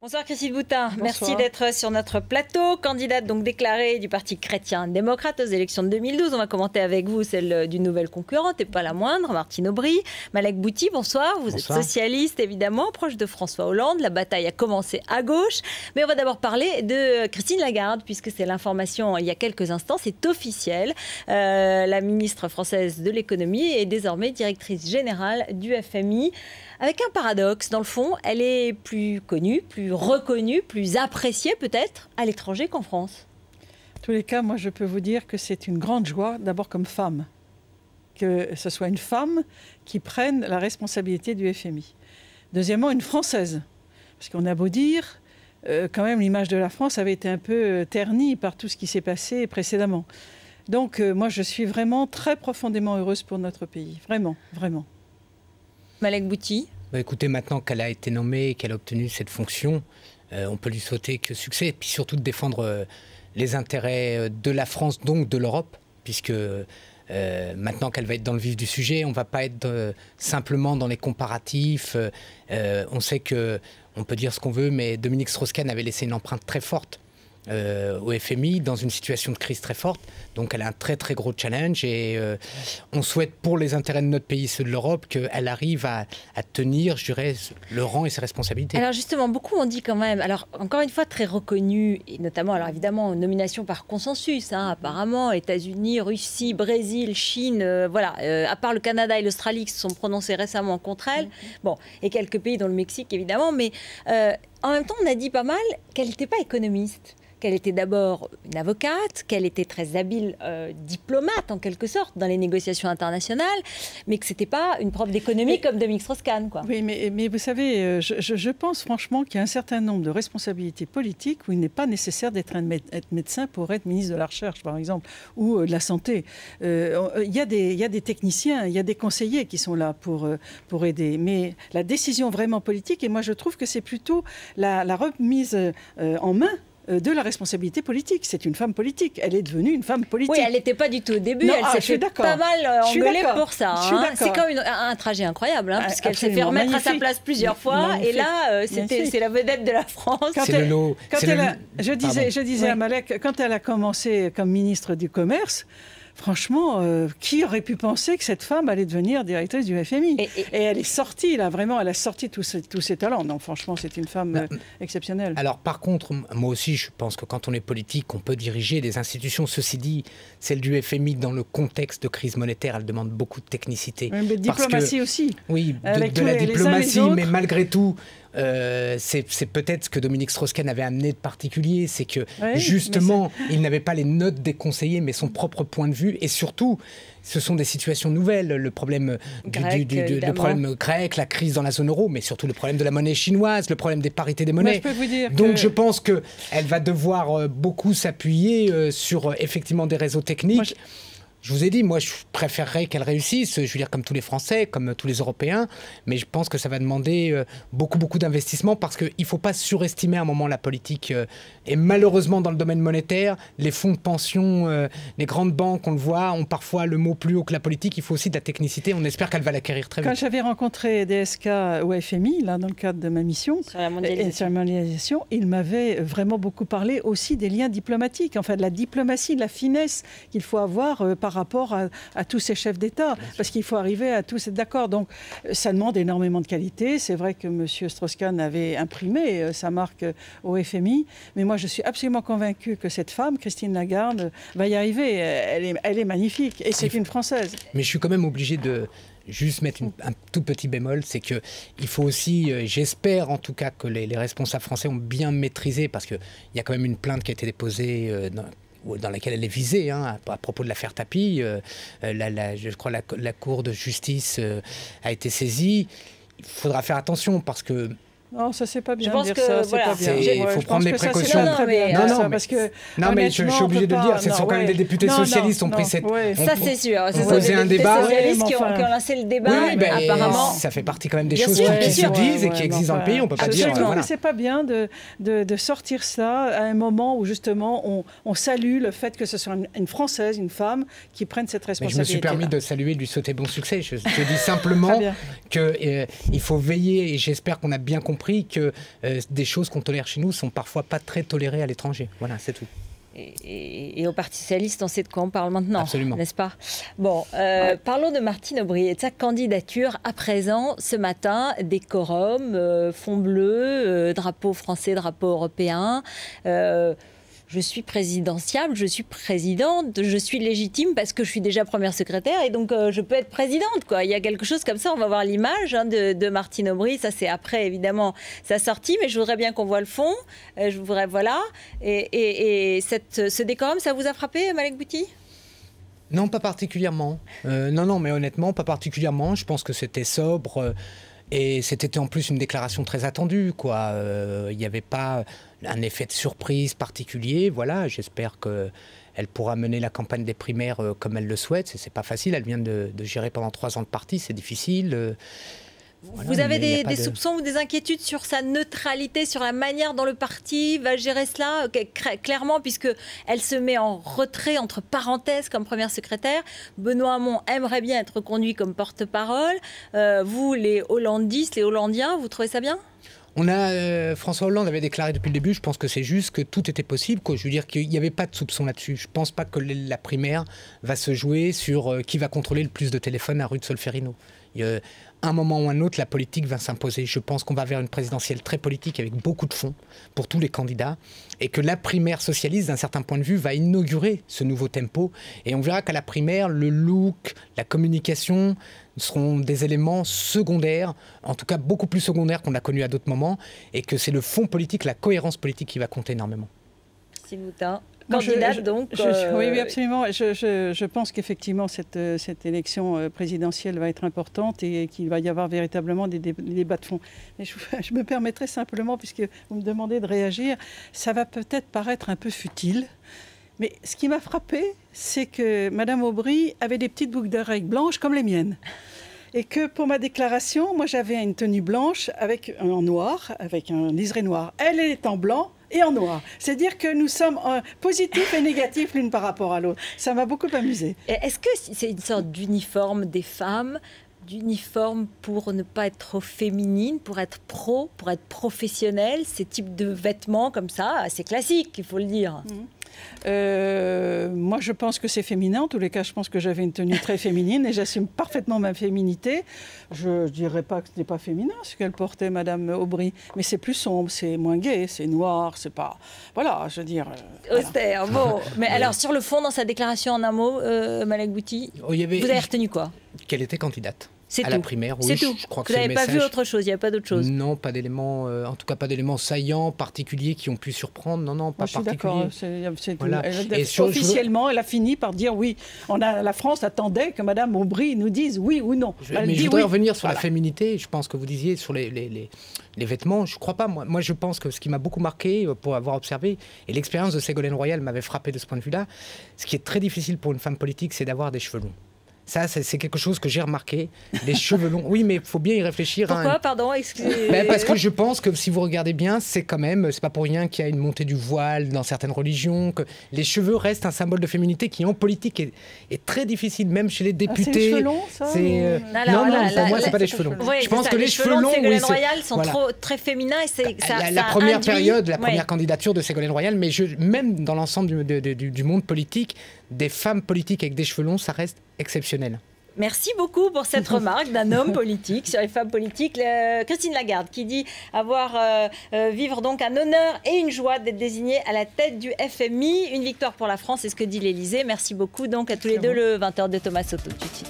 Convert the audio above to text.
Bonsoir Christine Boutin, Bonsoir. Merci d'être sur notre plateau. Candidate donc déclarée du Parti chrétien-démocrate aux élections de 2012. On va commenter avec vous celle d'une nouvelle concurrente et pas la moindre, Martine Aubry. Malek Bouti, bonsoir. Vous êtes socialiste évidemment, proche de François Hollande. La bataille a commencé à gauche. Mais on va d'abord parler de Christine Lagarde puisque c'est l'information il y a quelques instants, c'est officiel. La ministre française de l'économie est désormais directrice générale du FMI. Avec un paradoxe, dans le fond, elle est plus connue, plus reconnue, plus appréciée peut-être à l'étranger qu'en France. En tous les cas, moi je peux vous dire que c'est une grande joie, d'abord comme femme, que ce soit une femme qui prenne la responsabilité du FMI. Deuxièmement, une Française, parce qu'on a beau dire, quand même l'image de la France avait été un peu ternie par tout ce qui s'est passé précédemment. Donc moi je suis vraiment très profondément heureuse pour notre pays, vraiment, vraiment. Malek Bouti. Écoutez, maintenant qu'elle a été nommée, qu'elle a obtenu cette fonction, on peut lui souhaiter que succès, et puis surtout de défendre les intérêts de la France, donc de l'Europe, puisque maintenant qu'elle va être dans le vif du sujet, on ne va pas être simplement dans les comparatifs. On sait qu'on peut dire ce qu'on veut, mais Dominique Strauss-Kahn avait laissé une empreinte très forte au FMI dans une situation de crise très forte. Donc elle a un très très gros challenge et on souhaite pour les intérêts de notre pays, ceux de l'Europe, qu'elle arrive à tenir, je dirais, le rang et ses responsabilités. Alors justement, beaucoup ont dit quand même, alors encore une fois très reconnue, et notamment, alors évidemment, nomination par consensus, hein, apparemment, États-Unis, Russie, Brésil, Chine, voilà, à part le Canada et l'Australie qui se sont prononcés récemment contre elle, bon, et quelques pays dont le Mexique évidemment, mais en même temps, on a dit pas mal qu'elle n'était pas économiste. Qu'elle était d'abord une avocate, qu'elle était très habile diplomate en quelque sorte dans les négociations internationales, mais que ce n'était pas une prof d'économie comme Dominique Strauss-Kahn, quoi. Oui, mais vous savez, je pense franchement qu'il y a un certain nombre de responsabilités politiques où il n'est pas nécessaire d'être médecin pour être ministre de la Recherche, par exemple, ou de la Santé. Il y a des techniciens, il y a des conseillers qui sont là pour aider. Mais la décision vraiment politique, et moi je trouve que c'est plutôt la remise en main de la responsabilité politique. C'est une femme politique. Elle est devenue une femme politique. Oui, elle n'était pas du tout au début. Non, elle s'est fait pas mal engueuler pour ça. Hein. C'est quand même un trajet incroyable, hein, puisqu'elle s'est fait remettre à sa place plusieurs fois. Magnifique. Et là, c'est la vedette de la France. Je disais à Malek, quand elle a commencé comme ministre du Commerce, franchement, qui aurait pu penser que cette femme allait devenir directrice du FMI? Et elle est sortie, là, vraiment, elle a sorti tous ses talents. Non, franchement, c'est une femme exceptionnelle. Alors, par contre, moi aussi, je pense que quand on est politique, on peut diriger des institutions. Ceci dit, celle du FMI, dans le contexte de crise monétaire, elle demande beaucoup de technicité. Mais de diplomatie aussi. Oui, de la diplomatie, mais malgré tout, c'est peut-être ce que Dominique Strauss-Kahn avait amené de particulier, c'est que justement, il n'avait pas les notes des conseillers, mais son propre point de vue, et surtout, ce sont des situations nouvelles, le problème le problème grec, la crise dans la zone euro, mais surtout le problème de la monnaie chinoise, le problème des parités des monnaies. Moi, je peux vous dire donc je pense qu'elle va devoir beaucoup s'appuyer sur effectivement des réseaux techniques. Je vous ai dit, moi, je préférerais qu'elle réussisse, je veux dire, comme tous les Français, comme tous les Européens, mais je pense que ça va demander beaucoup d'investissement parce qu'il ne faut pas surestimer à un moment la politique. Et malheureusement, dans le domaine monétaire, les fonds de pension, les grandes banques, on le voit, ont parfois le mot plus haut que la politique. Il faut aussi de la technicité. On espère qu'elle va l'acquérir très vite. Quand j'avais rencontré DSK au FMI, là, dans le cadre de ma mission sur la mondialisation, il m'avait vraiment beaucoup parlé aussi des liens diplomatiques, enfin de la diplomatie, de la finesse qu'il faut avoir par rapport à tous ces chefs d'État, parce qu'il faut arriver à tous être d'accord. Donc ça demande énormément de qualité. C'est vrai que M. Strauss-Kahn avait imprimé sa marque au FMI, mais moi je suis absolument convaincue que cette femme, Christine Lagarde, va y arriver. Elle est magnifique, et c'est une Française. Mais je suis quand même obligé de juste mettre un tout petit bémol, c'est qu'il faut aussi, j'espère en tout cas que les responsables français ont bien maîtrisé, parce qu'il y a quand même une plainte qui a été déposée dans laquelle elle est visée, hein, à propos de l'affaire Tapie. Je crois que la Cour de justice a été saisie. Il faudra faire attention parce que... Non, ça c'est pas bien. Je pense de dire que ça, voilà, il faut prendre des précautions. Mais je suis obligé de le dire. Ce sont quand même des députés socialistes qui ont pris cette. Ça c'est sûr. On posait un débat. Des socialistes qui ont lancé le débat. Oui, apparemment. Ça fait partie quand même des choses qui se disent et qui existent dans le pays. On peut pas dire. Voilà. C'est pas bien de sortir ça à un moment où justement on salue le fait que ce soit une Française, une femme qui prenne cette responsabilité. Mais je me suis permis de saluer, de lui souhaiter bon succès. Je dis simplement qu'il faut veiller, et j'espère qu'on a bien compris compris que des choses qu'on tolère chez nous sont parfois pas très tolérées à l'étranger. Voilà, c'est tout. Et au Parti socialiste, on sait de quoi on parle maintenant, n'est-ce pas? Bon, parlons de Martine Aubry et de sa candidature à présent, ce matin, décorum, fond bleu, drapeau français, drapeau européen. Je suis présidentiable, je suis présidente, je suis légitime parce que je suis déjà première secrétaire et donc je peux être présidente, quoi. Il y a quelque chose comme ça, on va voir l'image de Martine Aubry, ça c'est après évidemment sa sortie, mais je voudrais bien qu'on voit le fond, je voudrais, voilà. Et ce décorum, ça vous a frappé, Malek Bouti ? Non, pas particulièrement. Non, mais honnêtement, pas particulièrement. Je pense que c'était sobre. Et c'était en plus une déclaration très attendue, quoi. Il n'y avait pas un effet de surprise particulier. Voilà, j'espère qu'elle pourra mener la campagne des primaires comme elle le souhaite. C'est pas facile. Elle vient de gérer pendant 3 ans le parti, c'est difficile. Voilà, vous avez des soupçons ou des inquiétudes sur sa neutralité, sur la manière dont le parti va gérer cela, clairement, puisqu'elle se met en retrait, entre parenthèses, comme première secrétaire. Benoît Hamon aimerait bien être conduit comme porte-parole. Vous, les Hollandistes, les Hollandiens, vous trouvez ça bien ? François Hollande avait déclaré depuis le début, je pense que c'est juste que tout était possible, quoi. Je veux dire qu'il n'y avait pas de soupçon là-dessus. Je ne pense pas que la primaire va se jouer sur qui va contrôler le plus de téléphones à rue de Solferino. Un moment ou un autre, la politique va s'imposer. Je pense qu'on va vers une présidentielle très politique avec beaucoup de fonds pour tous les candidats et que la primaire socialiste, d'un certain point de vue, va inaugurer ce nouveau tempo. Et on verra qu'à la primaire, le look, la communication seront des éléments secondaires, en tout cas beaucoup plus secondaires qu'on l'a connu à d'autres moments, et que c'est le fond politique, la cohérence politique qui va compter énormément. Merci Moutin. Candidate donc. Oui, absolument. Je pense qu'effectivement cette élection présidentielle va être importante et qu'il va y avoir véritablement des débats de fond. Mais je me permettrai simplement, puisque vous me demandez de réagir, ça va peut-être paraître un peu futile. Mais ce qui m'a frappé, c'est que Mme Aubry avait des petites boucles d'oreilles blanches comme les miennes. Et que pour ma déclaration, moi j'avais une tenue blanche en noir, avec un liseré noir. Elle est en blanc et en noir. C'est-à-dire que nous sommes positifs et négatifs l'une par rapport à l'autre. Ça m'a beaucoup amusé. Est-ce que c'est une sorte d'uniforme des femmes, d'uniforme pour ne pas être trop féminine, pour être pour être professionnelle, ces types de vêtements comme ça, assez classiques, il faut le dire. Moi, je pense que c'est féminin. En tous les cas, je pense que j'avais une tenue très féminine et j'assume parfaitement ma féminité. Je ne dirais pas que ce n'est pas féminin ce qu'elle portait, Madame Aubry, mais c'est plus sombre, c'est moins gai, c'est noir, c'est pas... Voilà, je veux dire... Austère, bon. Mais alors, sur le fond, dans sa déclaration en un mot, Malek Bouti, vous avez retenu quoi? Qu'elle était candidate. À la primaire, oui, c'est tout. Je crois que vous n'avez pas vu autre chose, il n'y a pas d'autre chose? Non, pas d'éléments, en tout cas pas d'éléments saillants, particuliers qui ont pu surprendre. Non, pas particuliers. Voilà. Officiellement, elle a fini par dire oui. La France attendait que Mme Aubry nous dise oui ou non. Mais je voudrais revenir sur la féminité. Je pense que vous disiez sur les vêtements. Je ne crois pas. Moi, je pense que ce qui m'a beaucoup marqué pour avoir observé, et l'expérience de Ségolène Royal m'avait frappé de ce point de vue-là, ce qui est très difficile pour une femme politique, c'est d'avoir des cheveux longs. Ça, c'est quelque chose que j'ai remarqué. Les cheveux longs. Oui, mais il faut bien y réfléchir. Pourquoi, pardon, excusez. Parce que je pense que si vous regardez bien, c'est quand même, c'est pas pour rien qu'il y a une montée du voile dans certaines religions, que les cheveux restent un symbole de féminité qui, en politique, est très difficile, même chez les députés. C'est les cheveux longs, ça Non, pour moi, c'est pas des cheveux longs. Oui, je pense que les cheveux longs, Ségolène Royal sont très féminins. Et la première période, la première candidature de Ségolène Royal, mais même dans l'ensemble du monde politique, des femmes politiques avec des cheveux longs, ça reste exceptionnel. Merci beaucoup pour cette remarque d'un homme politique sur les femmes politiques. Christine Lagarde qui dit vivre donc un honneur et une joie d'être désignée à la tête du FMI. Une victoire pour la France, c'est ce que dit l'Élysée. Merci beaucoup donc à tous les deux. Le 20h de Thomas Soto tout de suite.